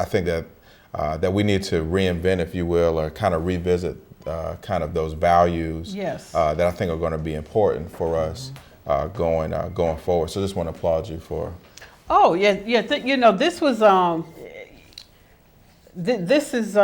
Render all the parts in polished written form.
I think that we need to reinvent, if you will, or kind of revisit kind of those values. Yes. That I think are going to be important for us going forward. So just want to applaud you for. Oh yeah, yeah. This was this is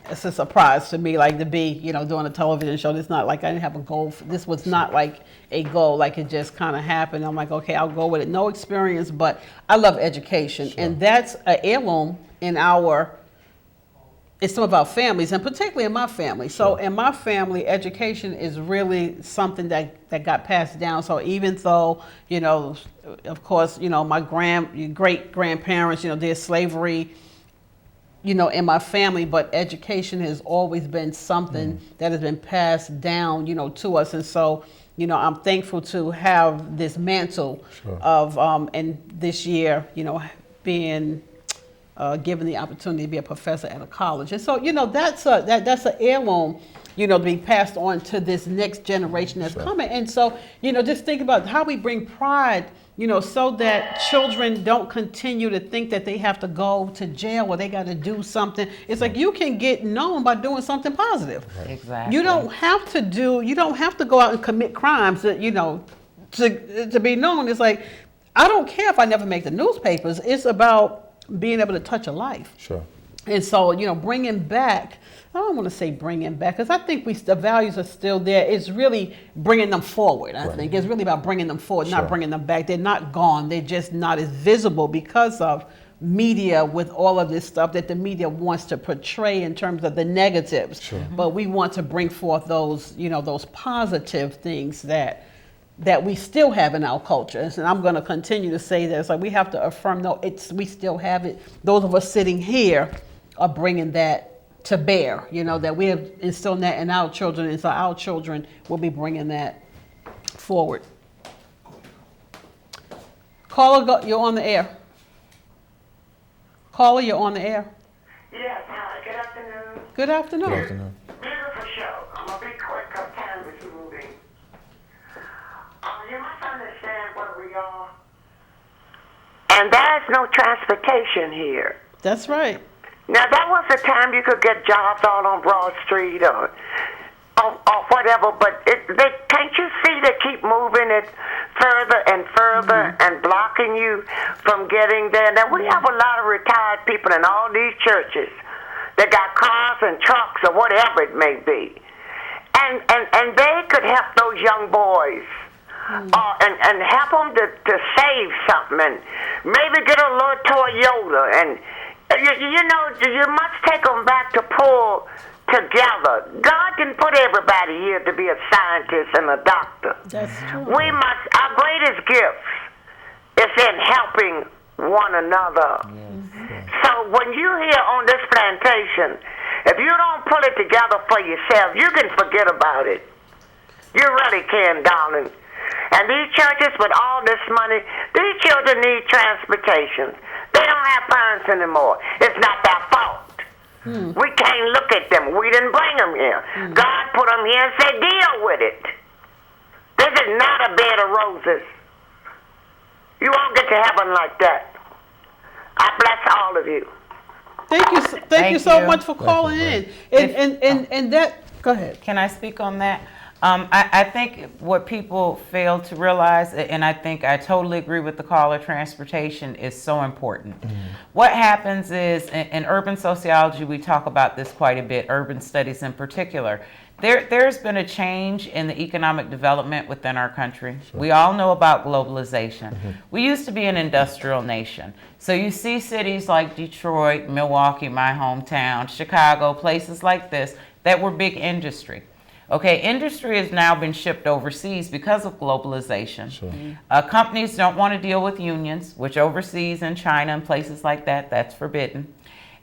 it's a surprise to me, like to be doing a television show. It's not like I didn't have a goal. This was not like a goal, like it just kind of happened. I'm like, okay, I'll go with it. No experience, but I love education, and that's an heirloom in some of our families, and particularly in my family. So in my family, education is really something that got passed down. So even though, of course, my great grandparents, there's slavery, in my family, but education has always been something that has been passed down, to us. And so, I'm thankful to have this mantle of, and this year, being given the opportunity to be a professor at a college. And so, that's an heirloom, to be passed on to this next generation that's coming. And so, just think about how we bring pride, so that children don't continue to think that they have to go to jail or they got to do something. It's like you can get known by doing something positive. Exactly. You don't have to go out and commit crimes that, to be known. It's like, I don't care if I never make the newspapers. It's about being able to touch a life. Sure. And so, bringing back, I don't want to say bringing back, because I think the values are still there. It's really bringing them forward, I think. It's really about bringing them forward, not bringing them back. They're not gone. They're just not as visible because of media with all of this stuff that the media wants to portray in terms of the negatives. Sure. But we want to bring forth those, those positive things that we still have in our culture. And I'm going to continue to say that. It's like we have to affirm, no, we still have it. Those of us sitting here are bringing that to bear, that we have instilled that in our children, and so our children will be bringing that forward. Caller, you're on the air. Caller, you're on the air. Yes, hi, good afternoon. Good afternoon. Good afternoon. Beautiful show. I'm going to be quick, because time is moving. You must understand where we are. And there's no transportation here. That's right. Now, that was the time you could get jobs all on Broad Street or whatever, but can't you see they keep moving it further and further and blocking you from getting there? Now, we have a lot of retired people in all these churches that got cars and trucks or whatever it may be. And they could help those young boys and help them to save something and maybe get a little Toyota. And you must take them back to pull together. God didn't put everybody here to be a scientist and a doctor. That's true. Our greatest gift is in helping one another. Yes. So when you're here on this plantation, if you don't pull it together for yourself, you can forget about it. You really can, darling. And these churches with all this money, these children need transportation. They don't have parents anymore. It's not their fault. We can't look at them. We didn't bring them here. God put them here and said, deal with it. This is not a bed of roses. You won't get to heaven like that. I bless all of you. Thank you so much for calling in. And that, go ahead. Can I speak on that? I think what people fail to realize, and I think I totally agree with the caller, transportation is so important. What happens is, in urban sociology, we talk about this quite a bit, urban studies in particular. There's been a change in the economic development within our country. Sure. We all know about globalization. We used to be an industrial nation. So you see cities like Detroit, Milwaukee, my hometown, Chicago, places like this that were big industry. Okay, industry has now been shipped overseas because of globalization. Sure. Companies don't want to deal with unions, which overseas in China and places like that, that's forbidden.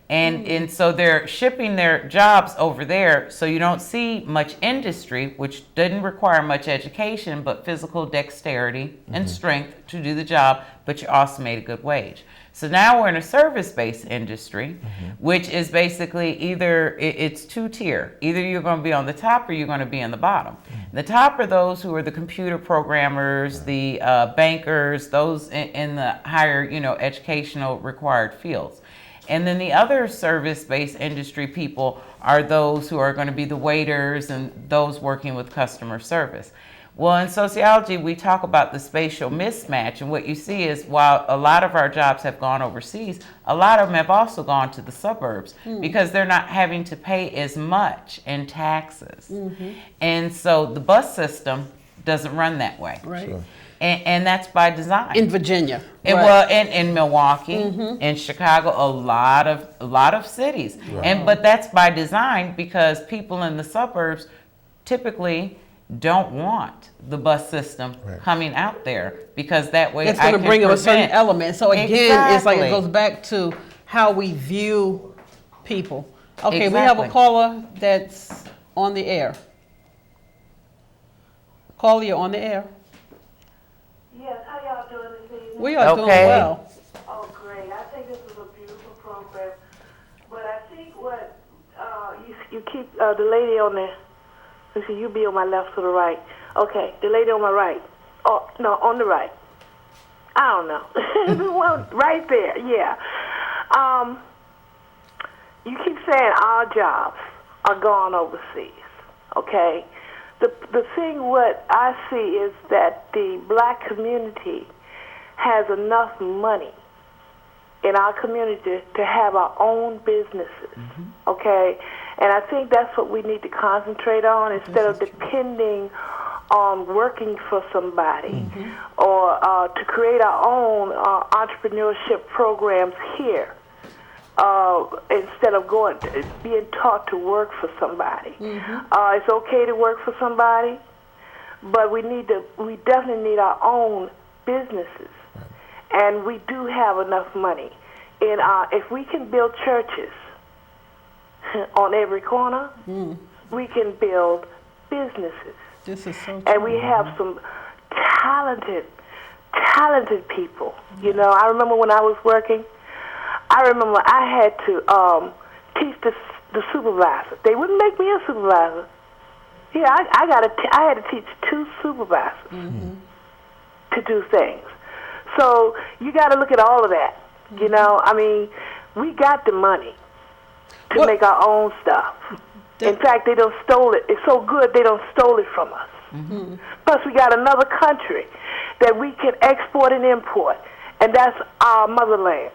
And so they're shipping their jobs over there, so you don't see much industry, which didn't require much education, but physical dexterity and strength to do the job, but you also made a good wage. So now we're in a service-based industry, which is basically it's two-tier. Either you're going to be on the top or you're going to be on the bottom. The top are those who are the computer programmers, the bankers, those in the higher, educational required fields. And then the other service-based industry people are those who are going to be the waiters and those working with customer service. Well, in sociology, we talk about the spatial mismatch, and what you see is while a lot of our jobs have gone overseas, a lot of them have also gone to the suburbs because they're not having to pay as much in taxes. And so the bus system doesn't run that way. Right. Sure. And that's by design. In Virginia. And Right. well, in Milwaukee, in Chicago, a lot of cities, but that's by design because people in the suburbs typically don't want the bus system coming out there because that way It's going to bring them a certain element. So again, it's like it Exactly. goes back to how we view people. Okay, we have a Exactly. caller that's on the air. Caller, you're on the air. Yes, how y'all doing this evening? We are doing Okay. well. Oh, great. I think this is a beautiful program. But I think what you keep the lady on the, let's see, you be on my left to the right. Okay, the lady on my right. Oh, no, on the right. I don't know. Well, right there, yeah. You keep saying our jobs are gone overseas, okay? The thing what I see is that the black community has enough money in our community to have our own businesses, okay? And I think that's what we need to concentrate on instead of depending on working for somebody or to create our own entrepreneurship programs here. Instead of being taught to work for somebody. It's okay to work for somebody, but we definitely need our own businesses. And we do have enough money. If we can build churches on every corner, we can build businesses. This is so true. And we have some talented people. You know, I remember when I was working, I remember I had to teach the supervisor. They wouldn't make me a supervisor. Yeah, I had to teach 2 supervisors to do things. So you got to look at all of that. You know, I mean, we got the money to make our own stuff. In fact, they don't stole it. It's so good they don't stole it from us. Plus, we got another country that we can export and import, and that's our motherland,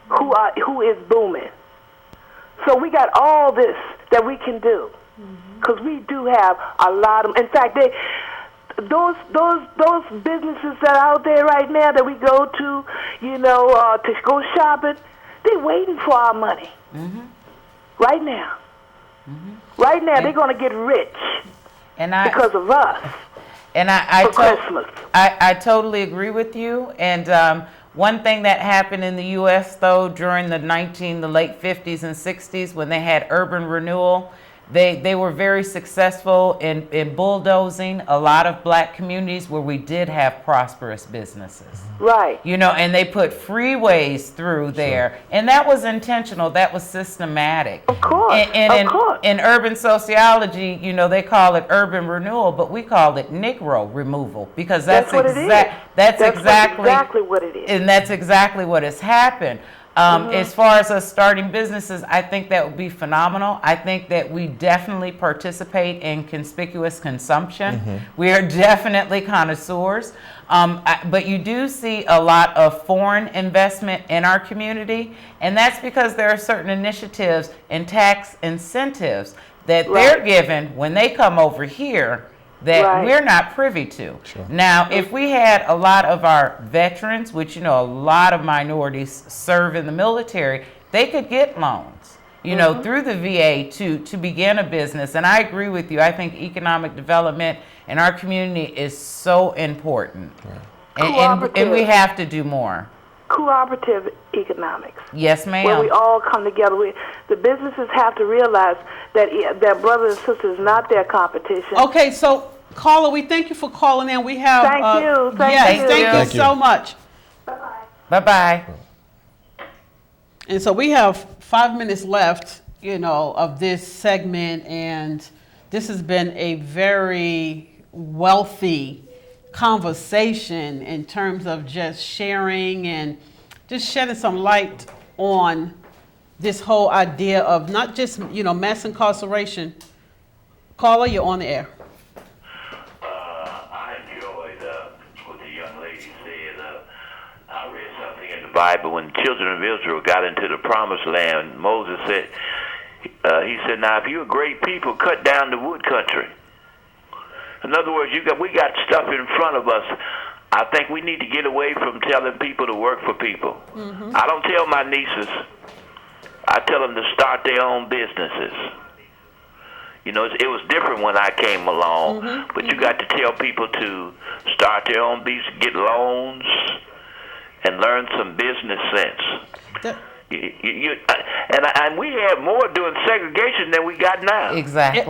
who is booming. So we got all this that we can do, because we do have a lot of. In fact, those businesses that are out there right now that we go to, you know, to go shopping, they're waiting for our money. Right now. Right now, they're going to get rich because of us. And Christmas. I totally agree with you. And one thing that happened in the U.S. though during the late 50s and 60s when they had urban renewal, they were very successful in bulldozing a lot of black communities where we did have prosperous businesses. Right. You know, and they put freeways through there. And that was intentional. That was systematic. Of course. And of course. in urban sociology, you know, they call it urban renewal, but we call it Negro removal because that's what it is. That's exactly what it is. And that's exactly what has happened. As far as us starting businesses, I think that would be phenomenal. I think that we definitely participate in conspicuous consumption. We are definitely connoisseurs. But you do see a lot of foreign investment in our community, and that's because there are certain initiatives and tax incentives that they're given when they come over here that we're not privy to. Now, if we had a lot of our veterans, which, you know, a lot of minorities serve in the military, they could get loans, you know, through the VA to begin a business. And I agree with you. I think economic development in our community is so important. And we have to do more. Cooperative economics. Yes, ma'am. Where we all come together. The businesses have to realize that their brothers and sisters not their competition. Okay, so caller, we thank you for calling in. We have Thank you. Thank Thank you you. so much. Bye-bye. Bye-bye. And so we have 5 minutes left, you know, of this segment, and this has been a very wealthy conversation in terms of just sharing and just shedding some light on this whole idea of not just, mass incarceration. Caller, you're on the air. I enjoyed what the young lady said. I read something in the Bible when the children of Israel got into the promised land. Moses said, he said, now if you're a great people, cut down the wood country. In other words, we got stuff in front of us. I think we need to get away from telling people to work for people. Mm-hmm. I don't tell my nieces. I tell them to start their own businesses. It was different when I came along, but you got to tell people to start their own business, get loans, and learn some business sense. And we have more doing segregation than we got now. Exactly.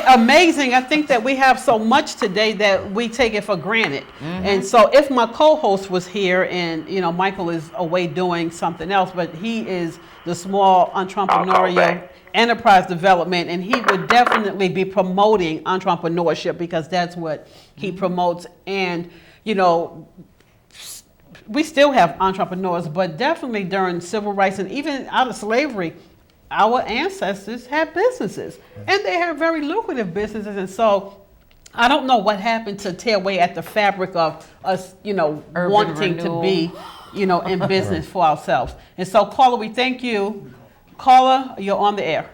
Amazing. I think that we have so much today that we take it for granted. Mm-hmm. And so if my co-host was here and, Michael is away doing something else, but he is the small entrepreneurial enterprise development, and he would definitely be promoting entrepreneurship because that's what he promotes. And, we still have entrepreneurs, but definitely during civil rights and even out of slavery, our ancestors had businesses, and they had very lucrative businesses. And so I don't know what happened to tear away at the fabric of us, wanting renewal. To be, in business for ourselves. And so, caller, we thank you. Caller, you're on the air.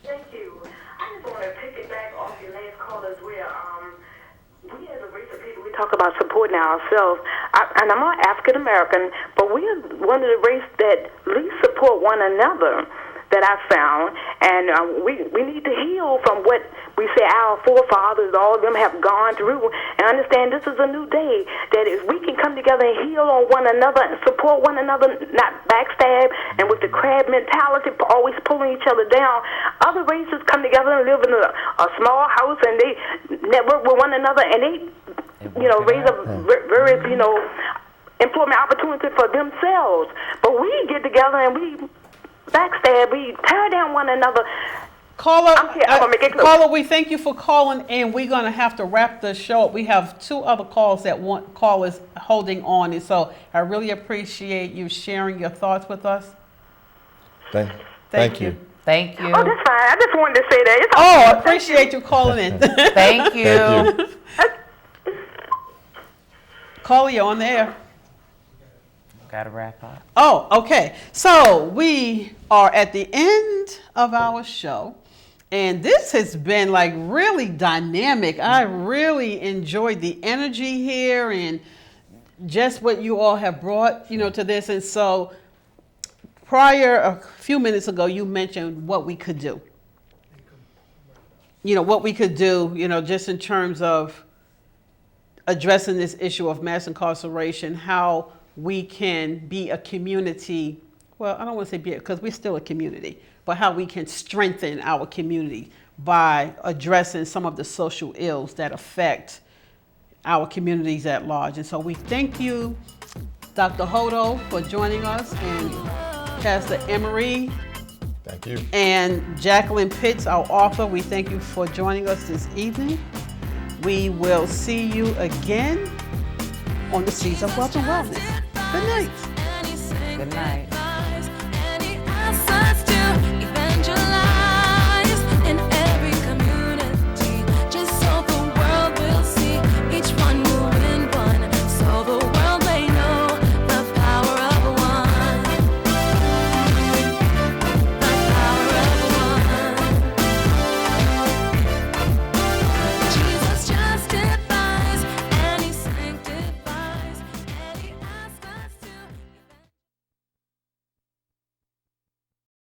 Thank you. I just want to piggyback off your last callers where we as a race of people, we talk about supporting ourselves. And I'm not African American, but we are one of the race that least support one another that I found. And we need to heal from what we say our forefathers, all of them have gone through, and understand this is a new day, that if we can come together and heal on one another and support one another, not backstab and with the crab mentality, always pulling each other down. Other races come together and live in a small house, and they network with one another, and they raise up various, employment opportunity for themselves. But we get together and we backstab, we tear down one another. Caller, Caller, we thank you for calling, and we're going to have to wrap the show up. We have two other calls that want callers holding on, and so I really appreciate you sharing your thoughts with us. Thank you. Thank you. Oh, that's fine. I just wanted to say that. It's I appreciate you calling in. Thank you. Caller, you're on the air. Got to wrap up. Oh, okay. So we are at the end of our show, and this has been like really dynamic. I really enjoyed the energy here and just what you all have brought, to this. And so a few minutes ago, you mentioned what we could do. What we could do, just in terms of addressing this issue of mass incarceration, how we can be a community. Well, I don't want to say be, because we're still a community, but how we can strengthen our community by addressing some of the social ills that affect our communities at large. And so we thank you, Dr. Hodo, for joining us, and Pastor Emery. Thank you. And Jacqueline Pitts, our author. We thank you for joining us this evening. We will see you again on the Seeds of Wealth and Wellness. Good night. Good night.